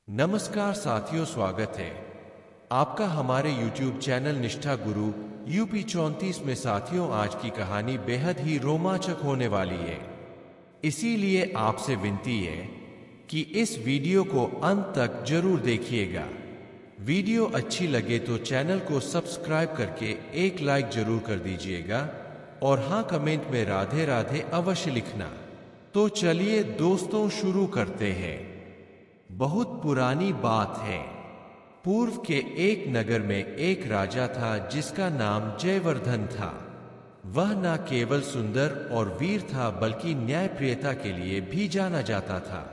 नमस्कार साथियों, स्वागत है आपका हमारे YouTube चैनल निष्ठा गुरु यूपी 34 में। साथियों, आज की कहानी बेहद ही रोमांचक होने वाली है, इसीलिए आपसे विनती है कि इस वीडियो को अंत तक जरूर देखिएगा। वीडियो अच्छी लगे तो चैनल को सब्सक्राइब करके एक लाइक जरूर कर दीजिएगा और हाँ, कमेंट में राधे राधे अवश्य लिखना। तो चलिए दोस्तों, शुरू करते हैं। बहुत पुरानी बात है। पूर्व के एक नगर में एक राजा था जिसका नाम जयवर्धन था। वह न केवल सुंदर और वीर था बल्कि न्यायप्रियता के लिए भी जाना जाता था।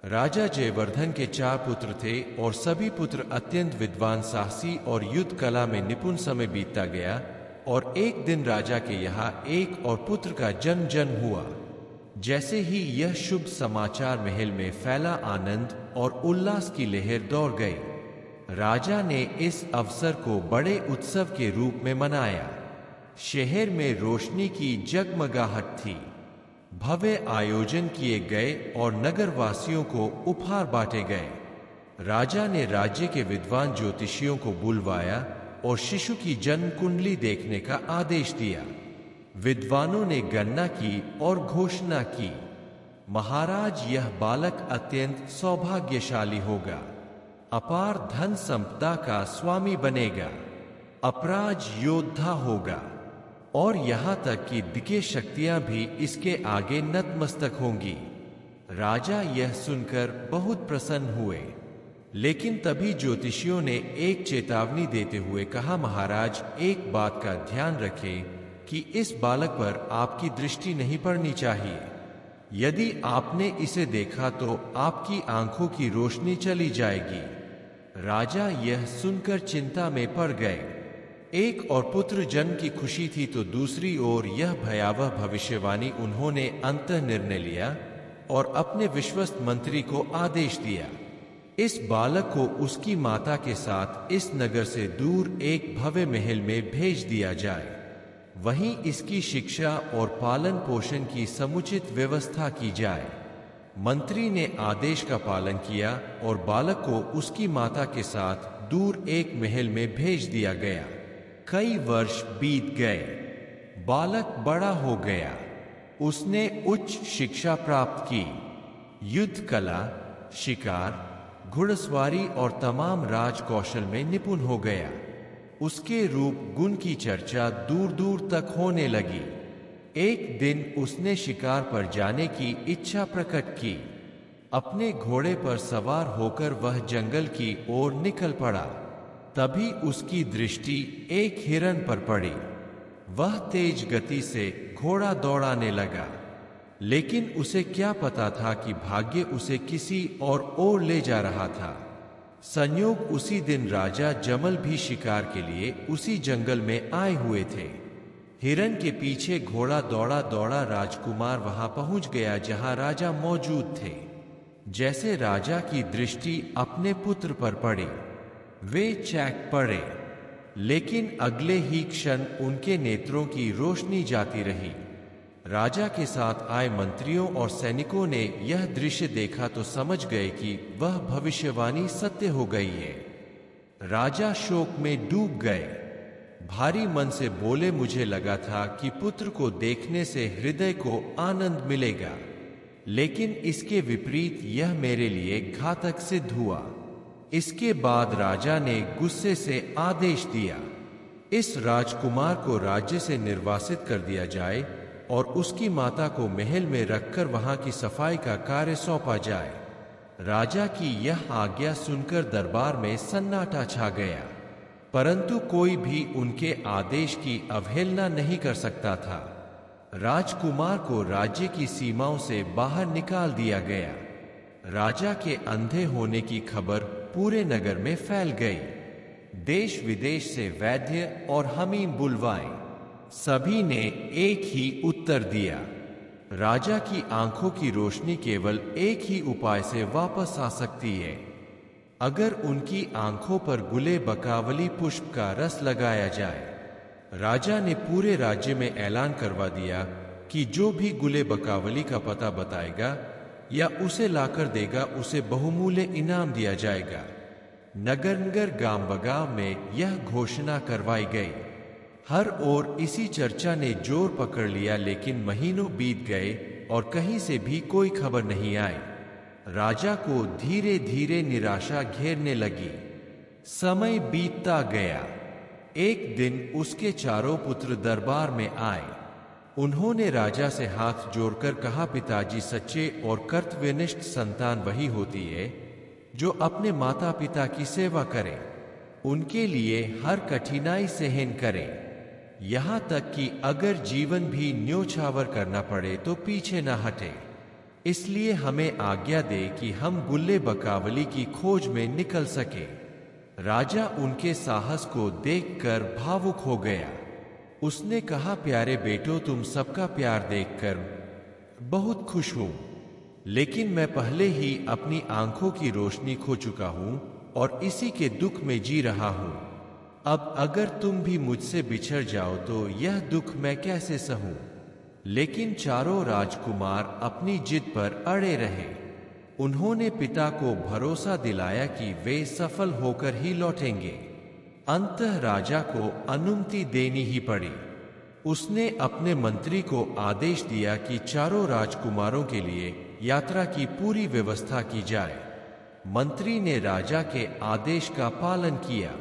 राजा जयवर्धन के 4 पुत्र थे और सभी पुत्र अत्यंत विद्वान, साहसी और युद्ध कला में निपुण। समय बीतता गया और एक दिन राजा के यहाँ एक और पुत्र का जन्म हुआ। जैसे ही यह शुभ समाचार महल में फैला, आनंद और उल्लास की लहर दौड़ गई। राजा ने इस अवसर को बड़े उत्सव के रूप में मनाया। शहर में रोशनी की जगमगाहट थी, भव्य आयोजन किए गए और नगरवासियों को उपहार बांटे गए। राजा ने राज्य के विद्वान ज्योतिषियों को बुलवाया और शिशु की जन्म कुंडली देखने का आदेश दिया। विद्वानों ने गणना की और घोषणा की, महाराज, यह बालक अत्यंत सौभाग्यशाली होगा, अपार धन संपदा का स्वामी बनेगा, अपराज योद्धा होगा और यहाँ तक कि दिव्य शक्तियां भी इसके आगे नतमस्तक होंगी। राजा यह सुनकर बहुत प्रसन्न हुए, लेकिन तभी ज्योतिषियों ने एक चेतावनी देते हुए कहा, महाराज, एक बात का ध्यान रखें कि इस बालक पर आपकी दृष्टि नहीं पड़नी चाहिए। यदि आपने इसे देखा तो आपकी आंखों की रोशनी चली जाएगी। राजा यह सुनकर चिंता में पड़ गए। एक और पुत्र जन्म की खुशी थी तो दूसरी ओर यह भयावह भविष्यवाणी। उन्होंने अंतः निर्णय लिया और अपने विश्वस्त मंत्री को आदेश दिया, इस बालक को उसकी माता के साथ इस नगर से दूर एक भव्य महल में भेज दिया जाए। वहीं इसकी शिक्षा और पालन पोषण की समुचित व्यवस्था की जाए। मंत्री ने आदेश का पालन किया और बालक को उसकी माता के साथ दूर एक महल में भेज दिया गया। कई वर्ष बीत गए, बालक बड़ा हो गया। उसने उच्च शिक्षा प्राप्त की, युद्ध कला, शिकार, घुड़सवारी और तमाम राज कौशल में निपुण हो गया। उसके रूप गुण की चर्चा दूर दूर तक होने लगी। एक दिन उसने शिकार पर जाने की इच्छा प्रकट की। अपने घोड़े पर सवार होकर वह जंगल की ओर निकल पड़ा। तभी उसकी दृष्टि एक हिरन पर पड़ी। वह तेज गति से घोड़ा दौड़ाने लगा, लेकिन उसे क्या पता था कि भाग्य उसे किसी और ओर ले जा रहा था। संयोग उसी दिन राजा जमल भी शिकार के लिए उसी जंगल में आए हुए थे। हिरन के पीछे घोड़ा दौड़ा दौड़ा राजकुमार वहां पहुंच गया जहां राजा मौजूद थे। जैसे राजा की दृष्टि अपने पुत्र पर पड़ी, वे चौंक पड़े, लेकिन अगले ही क्षण उनके नेत्रों की रोशनी जाती रही। राजा के साथ आए मंत्रियों और सैनिकों ने यह दृश्य देखा तो समझ गए कि वह भविष्यवाणी सत्य हो गई है। राजा शोक में डूब गए। भारी मन से बोले, मुझे लगा था कि पुत्र को देखने से हृदय को आनंद मिलेगा, लेकिन इसके विपरीत यह मेरे लिए घातक सिद्ध हुआ। इसके बाद राजा ने गुस्से से आदेश दिया, इस राजकुमार को राज्य से निर्वासित कर दिया जाए और उसकी माता को महल में रखकर वहां की सफाई का कार्य सौंपा जाए। राजा की यह आज्ञा सुनकर दरबार में सन्नाटा छा गया, परंतु कोई भी उनके आदेश की अवहेलना नहीं कर सकता था। राजकुमार को राज्य की सीमाओं से बाहर निकाल दिया गया। राजा के अंधे होने की खबर पूरे नगर में फैल गई। देश विदेश से वैद्य और हमीम बुलवाए। सभी ने एक ही उत्तर दिया, राजा की आंखों की रोशनी केवल एक ही उपाय से वापस आ सकती है, अगर उनकी आंखों पर गुले बकावली पुष्प का रस लगाया जाए। राजा ने पूरे राज्य में ऐलान करवा दिया कि जो भी गुले बकावली का पता बताएगा या उसे लाकर देगा उसे बहुमूल्य इनाम दिया जाएगा। नगर नगर गांव बगांव में यह घोषणा करवाई गई। हर ओर इसी चर्चा ने जोर पकड़ लिया, लेकिन महीनों बीत गए और कहीं से भी कोई खबर नहीं आई। राजा को धीरे धीरे निराशा घेरने लगी। समय बीतता गया। एक दिन उसके चारों पुत्र दरबार में आए। उन्होंने राजा से हाथ जोड़कर कहा, पिताजी, सच्चे और कर्तव्यनिष्ठ संतान वही होती है जो अपने माता पिता की सेवा करे, उनके लिए हर कठिनाई सहन करे, यहां तक कि अगर जीवन भी न्योछावर करना पड़े तो पीछे न हटे। इसलिए हमें आज्ञा दे कि हम गुल्ले बकावली की खोज में निकल सके। राजा उनके साहस को देखकर भावुक हो गया। उसने कहा, प्यारे बेटो, तुम सबका प्यार देखकर बहुत खुश हूं, लेकिन मैं पहले ही अपनी आंखों की रोशनी खो चुका हूं और इसी के दुख में जी रहा हूं। अब अगर तुम भी मुझसे बिछड़ जाओ तो यह दुख मैं कैसे सहूं। लेकिन चारों राजकुमार अपनी जिद पर अड़े रहे। उन्होंने पिता को भरोसा दिलाया कि वे सफल होकर ही लौटेंगे। अंततः राजा को अनुमति देनी ही पड़ी। उसने अपने मंत्री को आदेश दिया कि चारों राजकुमारों के लिए यात्रा की पूरी व्यवस्था की जाए। मंत्री ने राजा के आदेश का पालन किया।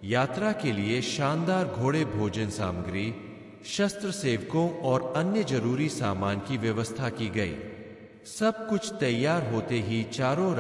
यात्रा के लिए शानदार घोड़े, भोजन सामग्री, शस्त्र सेवकों और अन्य जरूरी सामान की व्यवस्था की गई। सब कुछ तैयार होते ही चारों